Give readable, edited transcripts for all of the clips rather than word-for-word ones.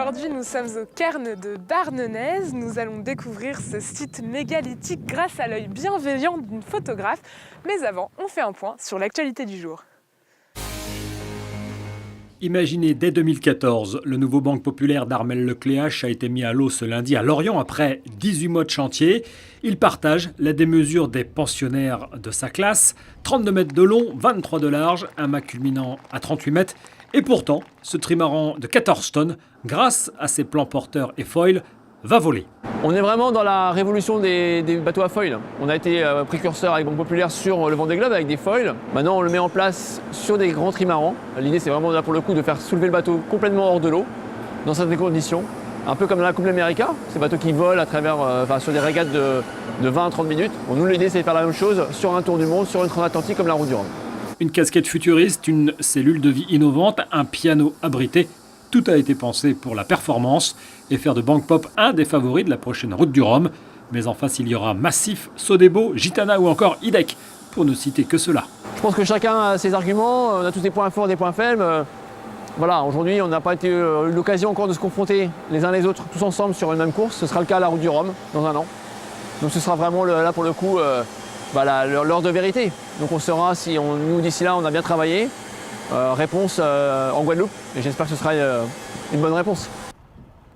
Aujourd'hui, nous sommes au cairn de Barnenez. Nous allons découvrir ce site mégalithique grâce à l'œil bienveillant d'une photographe. Mais avant, on fait un point sur l'actualité du jour. Imaginé dès 2014, le nouveau Banque Populaire d'Armelle Lecléache a été mis à l'eau ce lundi à Lorient après 18 mois de chantier. Il partage la démesure des pensionnaires de sa classe, 32 mètres de long, 23 de large, un mât culminant à 38 mètres. Et pourtant, ce trimaran de 14 tonnes, grâce à ses plans porteurs et foils, va voler. On est vraiment dans la révolution des bateaux à foils. On a été précurseur avec Banque Populaire sur le Vendée Globe avec des foils. Maintenant, on le met en place sur des grands trimarans. L'idée, c'est vraiment là pour le coup de faire soulever le bateau complètement hors de l'eau, dans certaines conditions. Un peu comme dans la Coupe d'Amérique, ces bateaux qui volent à travers, sur des régates de 20 à 30 minutes. Bon, nous, l'idée, c'est de faire la même chose sur un tour du monde, sur une transatlantique comme la Route du Rhum. Une casquette futuriste, une cellule de vie innovante, un piano abrité. Tout a été pensé pour la performance et faire de Banque Pop un des favoris de la prochaine Route du Rhum. Mais en face, il y aura Massif, Sodebo, Gitana ou encore IDEC, pour ne citer que cela. Je pense que chacun a ses arguments, on a tous des points forts, des points faibles. Voilà, aujourd'hui, on n'a pas eu l'occasion encore de se confronter les uns les autres, tous ensemble sur une même course. Ce sera le cas à la Route du Rhum, dans un an. Donc ce sera vraiment là pour le coup l'heure de vérité. Donc on saura si nous d'ici là on a bien travaillé. Réponse en Guadeloupe, et j'espère que ce sera une bonne réponse.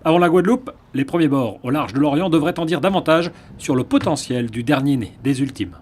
Avant la Guadeloupe, les premiers bords au large de l'Orient devraient en dire davantage sur le potentiel du dernier né des ultimes.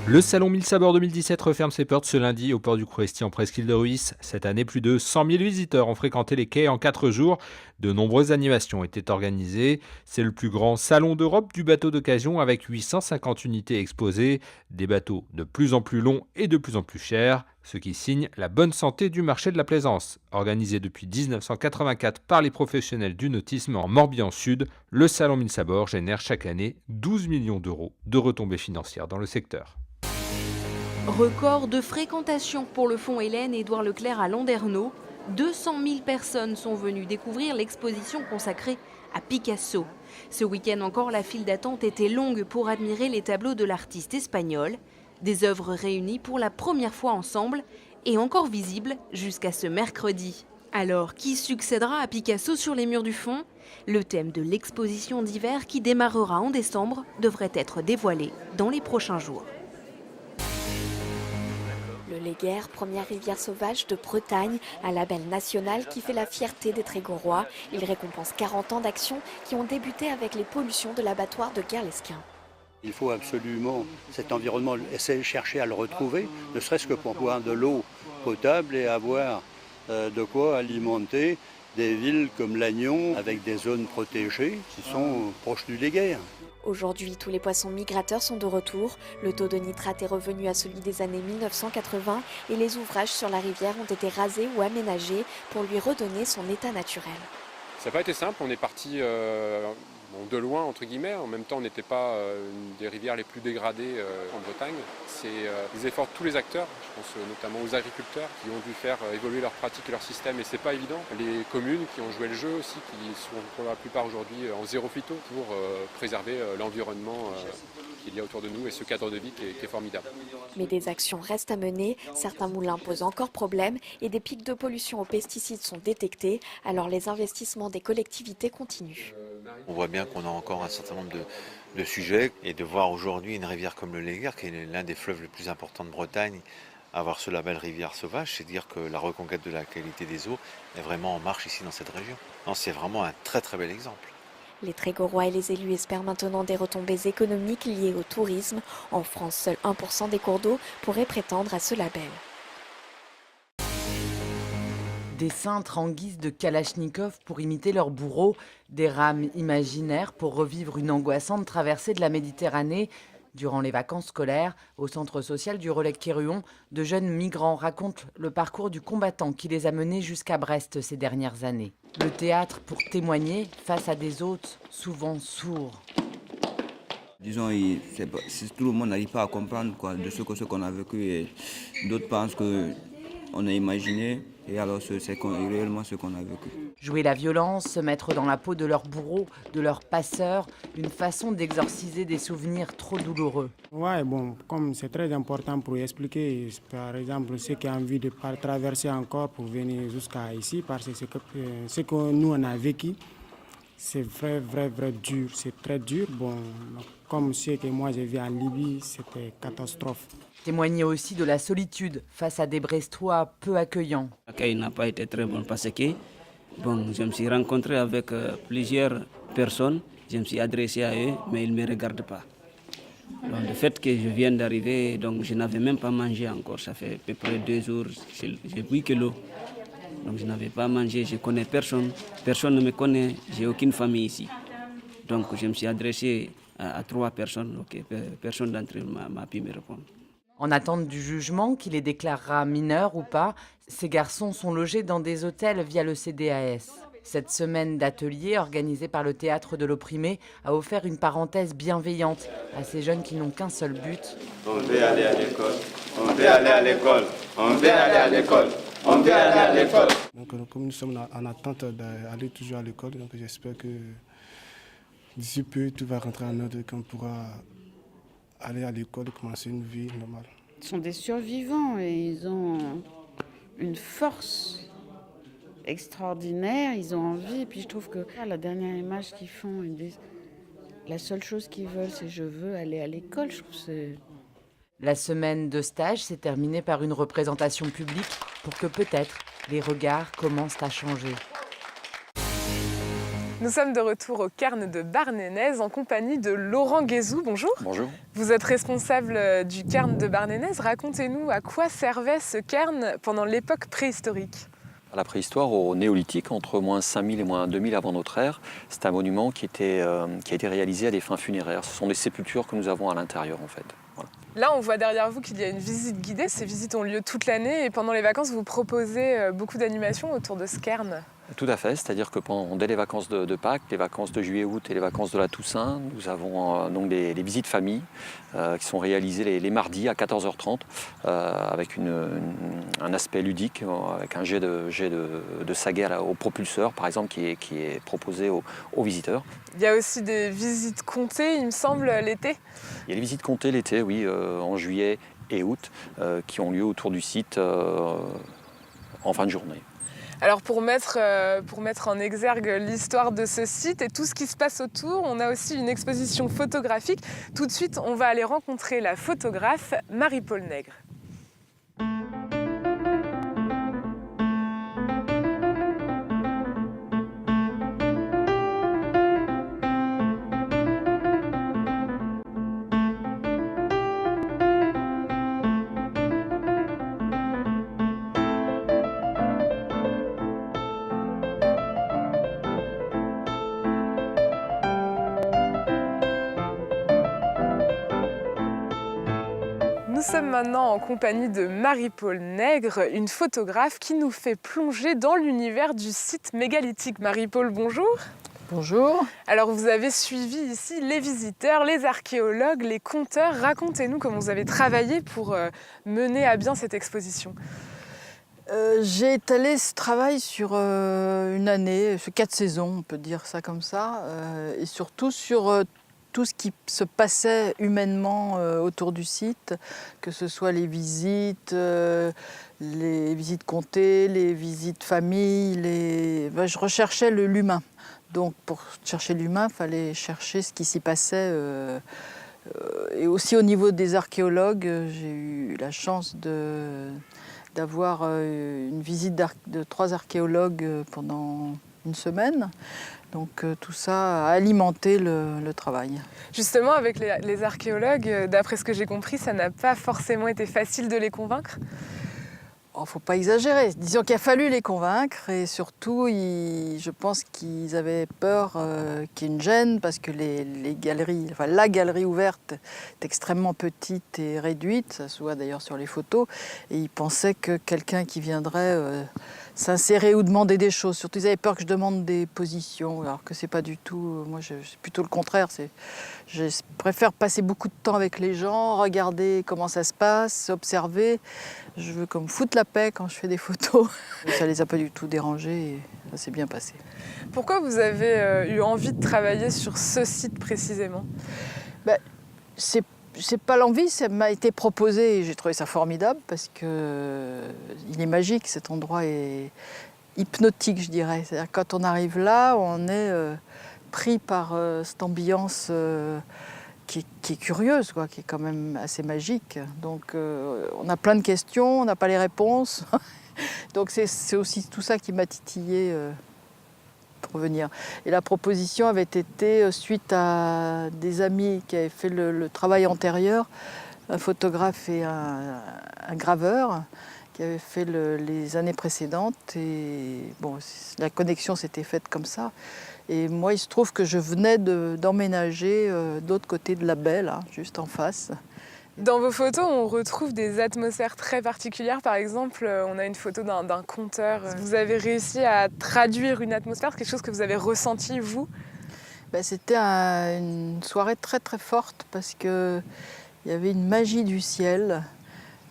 Le salon 1000 Sabords 2017 referme ses portes ce lundi au port du Croesti en presqu'île de Ruisse. Cette année, plus de 100 000 visiteurs ont fréquenté les quais en 4 jours. De nombreuses animations étaient organisées. C'est le plus grand salon d'Europe du bateau d'occasion avec 850 unités exposées. Des bateaux de plus en plus longs et de plus en plus chers, ce qui signe la bonne santé du marché de la plaisance. Organisé depuis 1984 par les professionnels du nautisme en Morbihan Sud, le salon 1000 Sabords génère chaque année 12 millions d'euros de retombées financières dans le secteur. Record de fréquentation pour le Fonds Hélène Édouard Leclerc à Landerneau. 200 000 personnes sont venues découvrir l'exposition consacrée à Picasso. Ce week-end encore, la file d'attente était longue pour admirer les tableaux de l'artiste espagnol. Des œuvres réunies pour la première fois ensemble et encore visibles jusqu'à ce mercredi. Alors, qui succédera à Picasso sur les murs du Fonds ? Le thème de l'exposition d'hiver qui démarrera en décembre devrait être dévoilé dans les prochains jours. Le Léguerre, première rivière sauvage de Bretagne, un label national qui fait la fierté des Trégorois. Il récompense 40 ans d'action qui ont débuté avec les pollutions de l'abattoir de Guerlesquin. Il faut absolument, cet environnement, essayer de chercher à le retrouver, ne serait-ce que pour boire de l'eau potable et avoir de quoi alimenter des villes comme Lannion avec des zones protégées qui sont proches du Léguerre. Aujourd'hui, tous les poissons migrateurs sont de retour. Le taux de nitrate est revenu à celui des années 1980 et les ouvrages sur la rivière ont été rasés ou aménagés pour lui redonner son état naturel. Ça n'a pas été simple, on est parti de loin entre guillemets, en même temps on n'était pas une des rivières les plus dégradées en Bretagne. C'est des efforts de tous les acteurs, je pense notamment aux agriculteurs qui ont dû faire évoluer leurs pratiques et leurs systèmes et c'est pas évident. Les communes qui ont joué le jeu aussi, qui sont pour la plupart aujourd'hui en zéro phyto pour préserver l'environnement qu'il y a autour de nous et ce cadre de vie qui est formidable. Mais des actions restent à mener, certains moulins posent encore problème et des pics de pollution aux pesticides sont détectés, alors les investissements des collectivités continuent. On voit bien qu'on a encore un certain nombre de sujets et de voir aujourd'hui une rivière comme le Léguerre, qui est l'un des fleuves les plus importants de Bretagne, avoir ce label rivière sauvage, c'est dire que la reconquête de la qualité des eaux est vraiment en marche ici dans cette région. Non, c'est vraiment un très très bel exemple. Les Trégorois et les élus espèrent maintenant des retombées économiques liées au tourisme. En France, seul 1% des cours d'eau pourraient prétendre à ce label. Des cintres en guise de kalachnikov pour imiter leurs bourreaux, des rames imaginaires pour revivre une angoissante traversée de la Méditerranée. Durant les vacances scolaires, au centre social du Relais Quéruon, de jeunes migrants racontent le parcours du combattant qui les a menés jusqu'à Brest ces dernières années. Le théâtre pour témoigner face à des hôtes souvent sourds. Disons, tout le monde n'arrive pas à comprendre de ce qu'on a vécu et d'autres pensent que on a imaginé et alors c'est réellement ce qu'on a vécu. Jouer la violence, se mettre dans la peau de leur bourreau, de leur passeur, une façon d'exorciser des souvenirs trop douloureux. Ouais, bon, comme c'est très important pour expliquer, par exemple, ceux qui ont envie de traverser encore pour venir jusqu'à ici, parce que ce que nous on a vécu, c'est vrai dur, c'est très dur. Bon, comme ce que moi j'ai vu en Libye, c'était catastrophe. Témoigner aussi de la solitude face à des Brestois peu accueillants. L'accueil n'a pas été très bon parce que je me suis rencontré avec plusieurs personnes, je me suis adressé à eux, mais ils ne me regardent pas. Donc, le fait que je vienne d'arriver, donc je n'avais même pas mangé encore, ça fait à peu près 2 jours, j'ai bu que l'eau. Donc je n'avais pas mangé, je ne connais personne, personne ne me connaît, j'ai aucune famille ici. Donc je me suis adressé à 3 personnes, okay, personne d'entre eux m'a pu me répondre. En attente du jugement qui les déclarera mineurs ou pas, ces garçons sont logés dans des hôtels via le CDAS. Cette semaine d'atelier organisée par le Théâtre de l'Opprimé a offert une parenthèse bienveillante à ces jeunes qui n'ont qu'un seul but. On veut aller à l'école, on veut aller à l'école, on veut aller à l'école, on veut aller à l'école. Donc comme nous sommes en attente d'aller toujours à l'école, donc j'espère que d'ici peu tout va rentrer en ordre et qu'on pourra aller à l'école et commencer une vie normale. Ils sont des survivants et ils ont une force extraordinaire, ils ont envie. Et puis je trouve que la dernière image qu'ils font, ils disent, la seule chose qu'ils veulent, c'est je veux aller à l'école. Je trouve que c'est... La semaine de stage s'est terminée par une représentation publique pour que peut-être les regards commencent à changer. Nous sommes de retour au cairn de Barnénèze en compagnie de Laurent Guézou. Bonjour. Bonjour. Vous êtes responsable du cairn de Barnénèze. Racontez-nous à quoi servait ce cairn pendant l'époque préhistorique. À la préhistoire, au néolithique, entre moins 5000 et moins 2000 avant notre ère, c'est un monument qui a été réalisé à des fins funéraires. Ce sont des sépultures que nous avons à l'intérieur en fait. Voilà. Là, on voit derrière vous qu'il y a une visite guidée. Ces visites ont lieu toute l'année et pendant les vacances, vous proposez beaucoup d'animations autour de ce cairn. Tout à fait, c'est-à-dire que dès les vacances de Pâques, les vacances de juillet-août et les vacances de la Toussaint, nous avons donc des visites famille qui sont réalisées les mardis à 14h30 avec un aspect ludique, avec un jet de saguet au propulseur par exemple qui est proposé aux visiteurs. Il y a aussi des visites comptées, il me semble, l'été. Il y a les visites comptées l'été, oui, en juillet et août, qui ont lieu autour du site en fin de journée. Alors pour mettre en exergue l'histoire de ce site et tout ce qui se passe autour, on a aussi une exposition photographique. Tout de suite, on va aller rencontrer la photographe Marie-Paul Nègre. Nous sommes maintenant en compagnie de Marie-Paul Nègre, une photographe qui nous fait plonger dans l'univers du site mégalithique. Marie-Paul, bonjour. Bonjour. Alors vous avez suivi ici les visiteurs, les archéologues, les conteurs. Racontez-nous comment vous avez travaillé pour mener à bien cette exposition. J'ai étalé ce travail sur une année, sur 4 saisons, on peut dire ça comme ça, et surtout sur tout ce qui se passait humainement autour du site, que ce soit les visites comptées, les visites famille, je recherchais l'humain. Donc pour chercher l'humain, il fallait chercher ce qui s'y passait. Et aussi au niveau des archéologues, j'ai eu la chance d'avoir une visite de 3 archéologues pendant une semaine. Donc tout ça a alimenté le travail. Justement, avec les archéologues, d'après ce que j'ai compris, ça n'a pas forcément été facile de les convaincre. Il ne faut pas exagérer. Disons qu'il a fallu les convaincre et surtout, je pense qu'ils avaient peur qu'il y ait une gêne parce que la galerie ouverte est extrêmement petite et réduite, ça se voit d'ailleurs sur les photos, et ils pensaient que quelqu'un qui viendrait s'insérer ou demander des choses. Surtout, ils avaient peur que je demande des positions, alors que c'est pas du tout. Moi, c'est plutôt le contraire. Je préfère passer beaucoup de temps avec les gens, regarder comment ça se passe, observer. Je veux comme foutre la paix quand je fais des photos. Ça les a pas du tout dérangés et ça s'est bien passé. Pourquoi vous avez eu envie de travailler sur ce site précisément? C'est pas l'envie, ça m'a été proposé et j'ai trouvé ça formidable parce que il est magique, cet endroit est hypnotique, je dirais. C'est-à-dire quand on arrive là, on est pris par cette ambiance qui est curieuse, quoi, qui est quand même assez magique. Donc on a plein de questions, on n'a pas les réponses. Donc c'est aussi tout ça qui m'a titillé pour venir. Et la proposition avait été suite à des amis qui avaient fait le travail antérieur, un photographe et un graveur qui avaient fait les années précédentes. Et bon, la connexion s'était faite comme ça. Et moi, il se trouve que je venais d'emménager de l'autre côté de la baie, là, juste en face. Dans vos photos, on retrouve des atmosphères très particulières. Par exemple, on a une photo d'un conteur. Vous avez réussi à traduire une atmosphère, quelque chose que vous avez ressenti, vous? C'était une soirée très très forte parce qu'il y avait une magie du ciel,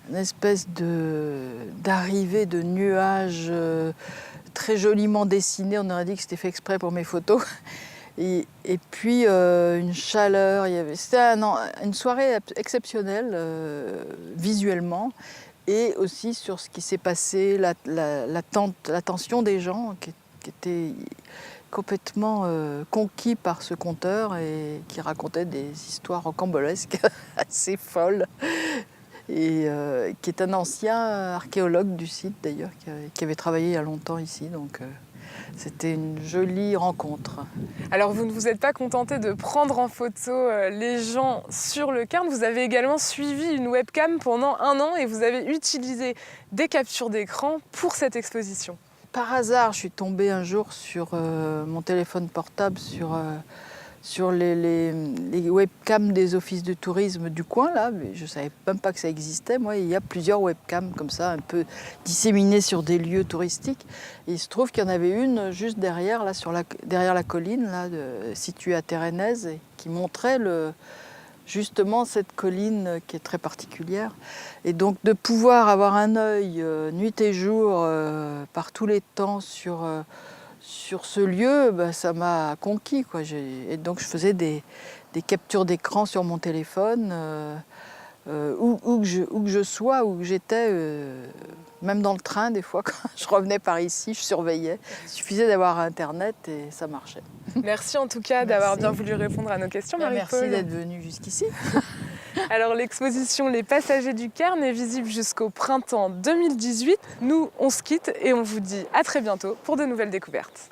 une espèce d'arrivée de nuages très joliment dessinés. On aurait dit que c'était fait exprès pour mes photos. Et puis une chaleur, c'était une soirée exceptionnelle visuellement et aussi sur ce qui s'est passé, l'attention des gens qui étaient complètement conquis par ce conteur et qui racontait des histoires rocambolesques assez folles et qui est un ancien archéologue du site d'ailleurs qui avait travaillé il y a longtemps ici. Donc, c'était une jolie rencontre. Alors vous ne vous êtes pas contenté de prendre en photo les gens sur le cairn, vous avez également suivi une webcam pendant 1 an et vous avez utilisé des captures d'écran pour cette exposition. Par hasard, je suis tombée un jour sur mon téléphone portable sur les webcams des offices de tourisme du coin, là. Je ne savais même pas que ça existait. Moi, il y a plusieurs webcams comme ça, un peu disséminées sur des lieux touristiques. Et il se trouve qu'il y en avait une juste derrière, là, derrière la colline, là, située à Térénèse, et qui montrait justement cette colline qui est très particulière. Et donc de pouvoir avoir un œil nuit et jour, par tous les temps, sur ce lieu, ça m'a conquis, quoi. Et donc je faisais des captures d'écran sur mon téléphone, où que je sois, où que j'étais, même dans le train, des fois, quand je revenais par ici, je surveillais. Il suffisait d'avoir Internet et ça marchait. Merci en tout cas d'avoir bien voulu répondre à nos questions, Marie-Paul. Merci d'être venue jusqu'ici. Alors l'exposition Les Passagers du Cairn est visible jusqu'au printemps 2018. Nous, on se quitte et on vous dit à très bientôt pour de nouvelles découvertes.